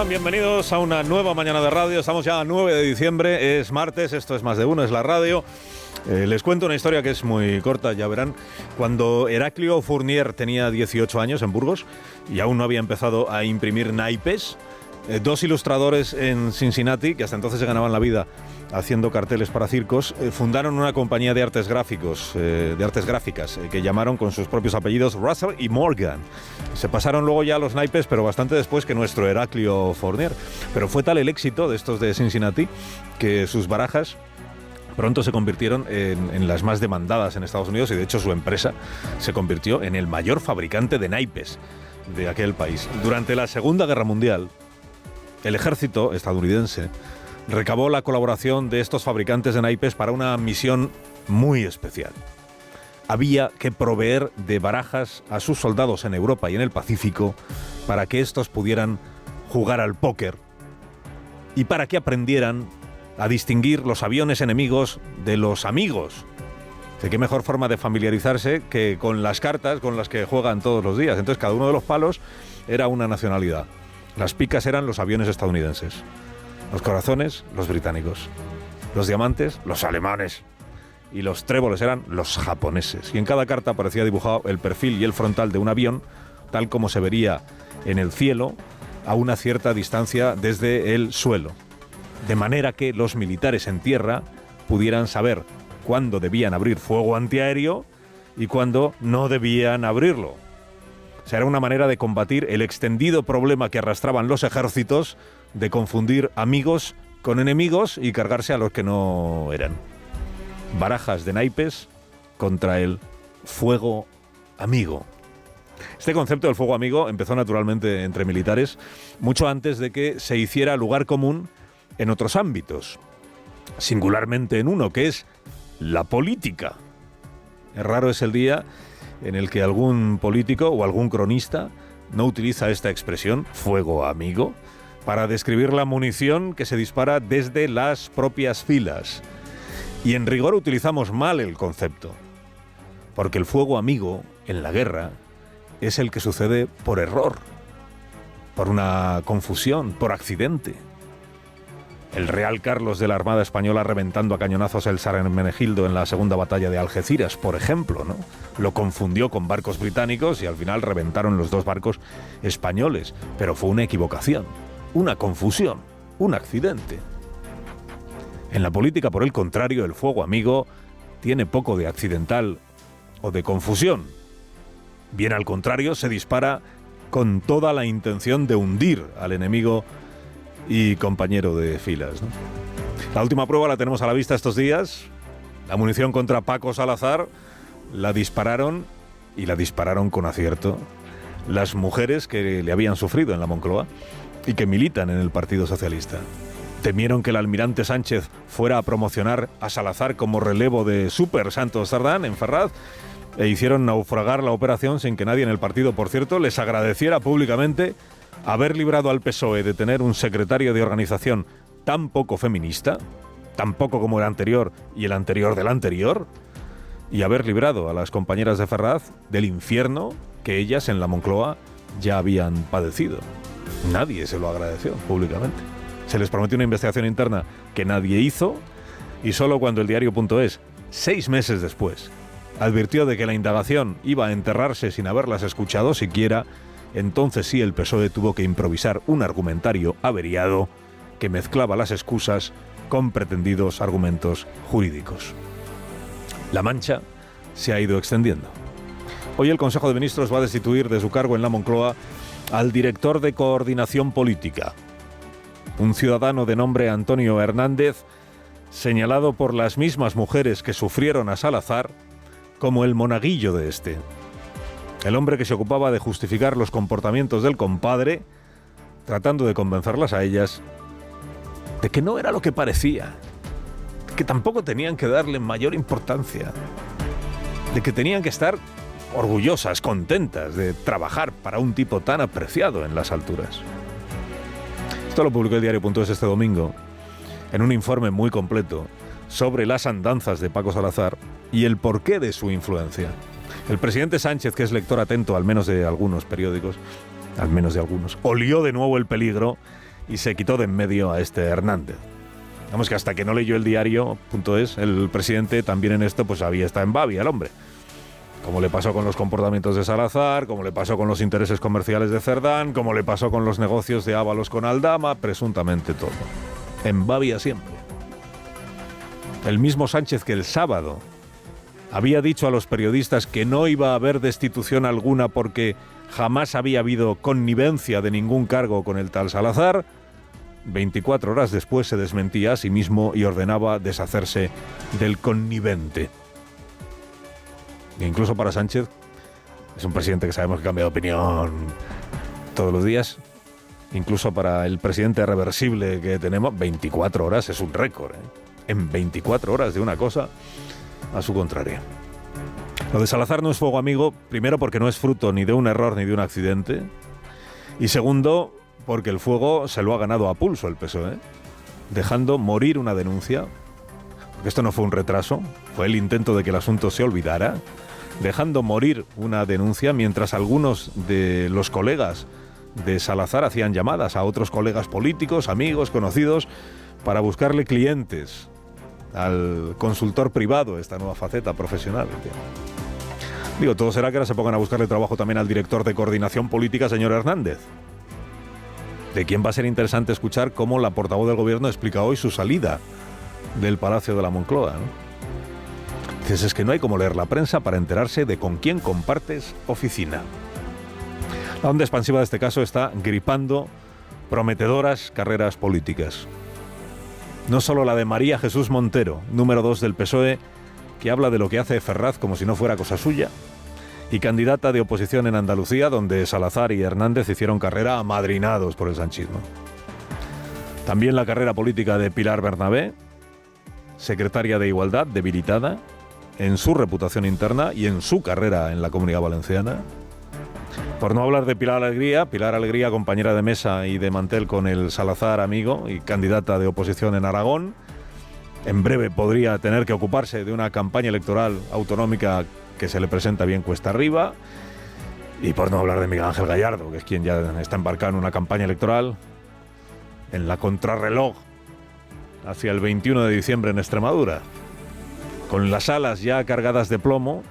Bienvenidos a una nueva mañana de radio. Estamos ya a 9 de diciembre, es martes, esto es Más de Uno, es la radio. Les cuento una historia que es muy corta, ya verán. Cuando Heraclio Fournier tenía 18 años en Burgos y aún no había empezado a imprimir naipes, dos ilustradores en Cincinnati, que hasta entonces se ganaban la vida haciendo carteles para circos, fundaron una compañía de artes gráficas, que llamaron con sus propios apellidos Russell y Morgan. Se pasaron luego ya a los naipes, pero bastante después que nuestro Heraclio Fournier. Pero fue tal el éxito de estos de Cincinnati que sus barajas pronto se convirtieron en las más demandadas en Estados Unidos, y de hecho su empresa se convirtió en el mayor fabricante de naipes de aquel país. Durante la Segunda Guerra Mundial, el ejército estadounidense recabó la colaboración de estos fabricantes de naipes para una misión muy especial. Había que proveer de barajas a sus soldados en Europa y en el Pacífico para que estos pudieran jugar al póker y para que aprendieran a distinguir los aviones enemigos de los amigos. ¿De qué mejor forma de familiarizarse que con las cartas con las que juegan todos los días? Entonces cada uno de los palos era una nacionalidad. Las picas eran los aviones estadounidenses, los corazones, los británicos, los diamantes, los alemanes, y los tréboles eran los japoneses. Y en cada carta aparecía dibujado el perfil y el frontal de un avión, tal como se vería en el cielo a una cierta distancia desde el suelo, de manera que los militares en tierra pudieran saber cuándo debían abrir fuego antiaéreo y cuándo no debían abrirlo. O sea, era una manera de combatir el extendido problema que arrastraban los ejércitos de confundir amigos con enemigos y cargarse a los que no eran. Barajas de naipes contra el fuego amigo. Este concepto del fuego amigo empezó naturalmente entre militares mucho antes de que se hiciera lugar común en otros ámbitos, singularmente en uno, que es la política. Es raro es el día en el que algún político o algún cronista no utiliza esta expresión, fuego amigo, para describir la munición que se dispara desde las propias filas. Y en rigor utilizamos mal el concepto, porque el fuego amigo en la guerra es el que sucede por error, por una confusión, por accidente. El Real Carlos de la Armada Española reventando a cañonazos el San Hermenegildo en la segunda batalla de Algeciras, por ejemplo, ¿no? Lo confundió con barcos británicos y al final reventaron los dos barcos españoles. Pero fue una equivocación, una confusión, un accidente. En la política, por el contrario, el fuego amigo tiene poco de accidental o de confusión. Bien al contrario, se dispara con toda la intención de hundir al enemigo y compañero de filas, ¿no? La última prueba la tenemos a la vista estos días. La munición contra Paco Salazar la dispararon, y la dispararon con acierto, las mujeres que le habían sufrido en la Moncloa y que militan en el Partido Socialista. Temieron que el almirante Sánchez fuera a promocionar a Salazar como relevo de Súper Santos Cerdán en Ferraz e hicieron naufragar la operación sin que nadie en el partido, por cierto, les agradeciera públicamente haber librado al PSOE de tener un secretario de organización tan poco feminista, tan poco como el anterior y el anterior del anterior, y haber librado a las compañeras de Ferraz del infierno que ellas en la Moncloa ya habían padecido. Nadie se lo agradeció públicamente. Se les prometió una investigación interna que nadie hizo, y solo cuando el diario.es, 6 meses después, advirtió de que la indagación iba a enterrarse sin haberlas escuchado siquiera, entonces sí el PSOE tuvo que improvisar un argumentario averiado que mezclaba las excusas con pretendidos argumentos jurídicos. La mancha se ha ido extendiendo. Hoy el Consejo de Ministros va a destituir de su cargo en la Moncloa al director de Coordinación Política, un ciudadano de nombre Antonio Hernández, señalado por las mismas mujeres que sufrieron a Salazar como el monaguillo de este. El hombre que se ocupaba de justificar los comportamientos del compadre, tratando de convencerlas a ellas de que no era lo que parecía, que tampoco tenían que darle mayor importancia, de que tenían que estar orgullosas, contentas de trabajar para un tipo tan apreciado en las alturas. Esto lo publicó el diario.es este domingo, en un informe muy completo sobre las andanzas de Paco Salazar y el porqué de su influencia. El presidente Sánchez, que es lector atento al menos de algunos periódicos, al menos de algunos, olió de nuevo el peligro y se quitó de en medio a este Hernández. Vamos, que hasta que no leyó el diario.es, el presidente también en esto pues había estado en babia, el hombre. Como le pasó con los comportamientos de Salazar, como le pasó con los intereses comerciales de Cerdán, como le pasó con los negocios de Ábalos con Aldama, presuntamente todo. En babia siempre. El mismo Sánchez que el sábado había dicho a los periodistas que no iba a haber destitución alguna porque jamás había habido connivencia de ningún cargo con el tal Salazar, 24 horas después se desmentía a sí mismo y ordenaba deshacerse del connivente. E incluso para Sánchez, es un presidente que sabemos que cambia de opinión todos los días, incluso para el presidente reversible que tenemos, 24 horas es un récord, ¿eh? En 24 horas de una cosa a su contraria. Lo de Salazar no es fuego amigo, primero porque no es fruto ni de un error ni de un accidente, y segundo porque el fuego se lo ha ganado a pulso el PSOE, dejando morir una denuncia, porque esto no fue un retraso, fue el intento de que el asunto se olvidara, dejando morir una denuncia mientras algunos de los colegas de Salazar hacían llamadas a otros colegas políticos, amigos, conocidos, para buscarle clientes al consultor privado, esta nueva faceta profesional. Digo, todo será que ahora se pongan a buscarle trabajo también al director de coordinación política, señor Hernández, de quien va a ser interesante escuchar cómo la portavoz del gobierno explica hoy su salida del Palacio de la Moncloa, ¿no? Dices, es que no hay como leer la prensa para enterarse de con quién compartes oficina. La onda expansiva de este caso está gripando prometedoras carreras políticas. No solo la de María Jesús Montero, número 2 del PSOE, que habla de lo que hace Ferraz como si no fuera cosa suya, y candidata de oposición en Andalucía, donde Salazar y Hernández hicieron carrera amadrinados por el sanchismo. También la carrera política de Pilar Bernabé, secretaria de Igualdad, debilitada en su reputación interna y en su carrera en la Comunidad Valenciana. Por no hablar de Pilar Alegría, compañera de mesa y de mantel con el Salazar amigo y candidata de oposición en Aragón. En breve podría tener que ocuparse de una campaña electoral autonómica que se le presenta bien cuesta arriba. Y por no hablar de Miguel Ángel Gallardo, que es quien ya está embarcado en una campaña electoral en la contrarreloj hacia el 21 de diciembre en Extremadura, con las alas ya cargadas de plomo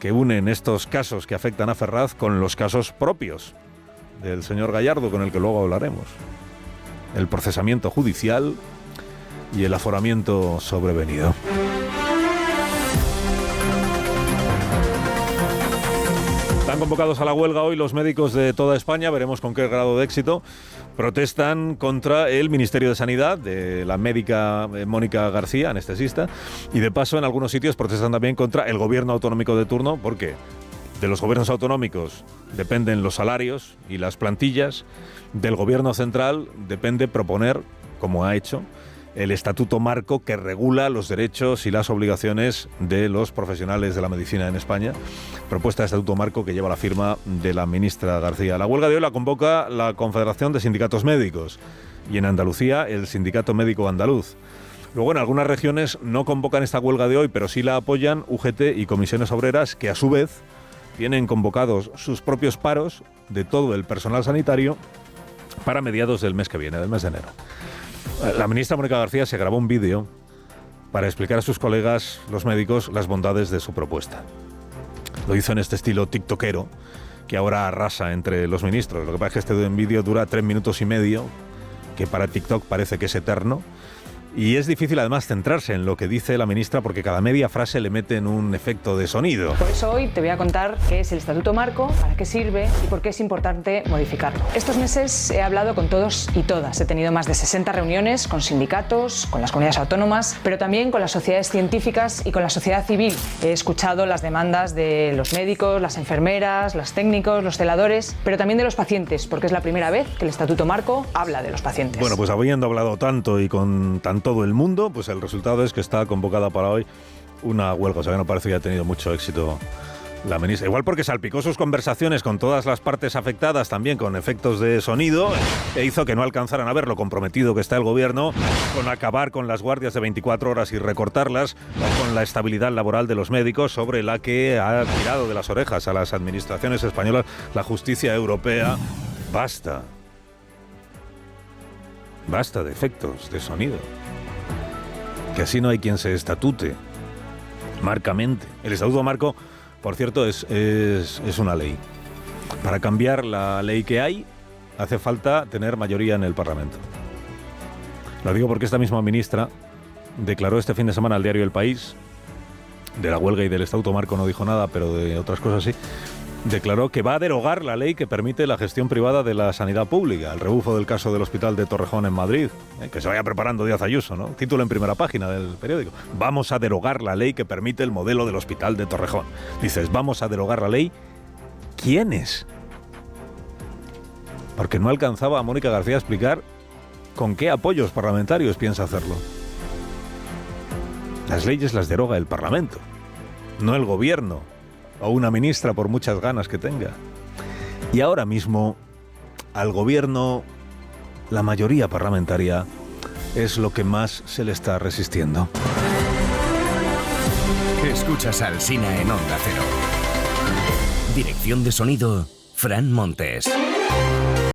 que unen estos casos que afectan a Ferraz con los casos propios del señor Gallardo, con el que luego hablaremos. El procesamiento judicial y el aforamiento sobrevenido. Están convocados a la huelga hoy los médicos de toda España, veremos con qué grado de éxito. Protestan contra el Ministerio de Sanidad, de la médica Mónica García, anestesista, y de paso en algunos sitios protestan también contra el gobierno autonómico de turno, porque de los gobiernos autonómicos dependen los salarios y las plantillas, del gobierno central depende proponer, como ha hecho, el estatuto marco que regula los derechos y las obligaciones de los profesionales de la medicina en España. Propuesta de estatuto marco que lleva la firma de la ministra García. La huelga de hoy la convoca la Confederación de Sindicatos Médicos y en Andalucía el Sindicato Médico Andaluz. Luego en algunas regiones no convocan esta huelga de hoy, pero sí la apoyan UGT y comisiones obreras, que a su vez tienen convocados sus propios paros de todo el personal sanitario para mediados del mes que viene, del mes de enero. La ministra Mónica García se grabó un vídeo para explicar a sus colegas, los médicos, las bondades de su propuesta. Lo hizo en este estilo tiktokero, que ahora arrasa entre los ministros. Lo que pasa es que este vídeo dura 3 minutos y medio, que para TikTok parece que es eterno. Y es difícil además centrarse en lo que dice la ministra porque cada media frase le meten un efecto de sonido. Por eso hoy te voy a contar qué es el Estatuto Marco, para qué sirve y por qué es importante modificarlo. Estos meses he hablado con todos y todas. He tenido más de 60 reuniones con sindicatos, con las comunidades autónomas, pero también con las sociedades científicas y con la sociedad civil. He escuchado las demandas de los médicos, las enfermeras, los técnicos, los celadores, pero también de los pacientes, porque es la primera vez que el Estatuto Marco habla de los pacientes. Bueno, pues habiendo hablado tanto y con todo el mundo, pues el resultado es que está convocada para hoy una huelga. O sea que no parece que haya tenido mucho éxito la ministra. Igual porque salpicó sus conversaciones con todas las partes afectadas, también con efectos de sonido, e hizo que no alcanzaran a ver lo comprometido que está el gobierno con acabar con las guardias de 24 horas y recortarlas, o con la estabilidad laboral de los médicos, sobre la que ha tirado de las orejas a las administraciones españolas la justicia europea. Basta. Basta de efectos de sonido. Que así no hay quien se estatute marcamente. El Estatuto Marco, por cierto, es una ley. Para cambiar la ley que hay, hace falta tener mayoría en el Parlamento. Lo digo porque esta misma ministra declaró este fin de semana al diario El País, de la huelga y del Estatuto Marco no dijo nada, pero de otras cosas sí, declaró que va a derogar la ley que permite la gestión privada de la sanidad pública, el rebufo del caso del Hospital de Torrejón en Madrid, que se vaya preparando Díaz Ayuso, ¿no? Título en primera página del periódico. Vamos a derogar la ley que permite el modelo del Hospital de Torrejón. Dices, vamos a derogar la ley. ¿Quiénes? Porque no alcanzaba a Mónica García a explicar con qué apoyos parlamentarios piensa hacerlo. Las leyes las deroga el Parlamento, no el gobierno o una ministra, por muchas ganas que tenga. Y ahora mismo, al gobierno, la mayoría parlamentaria es lo que más se le está resistiendo. Escuchas a Alsina en Onda Cero. Dirección de sonido, Fran Montes.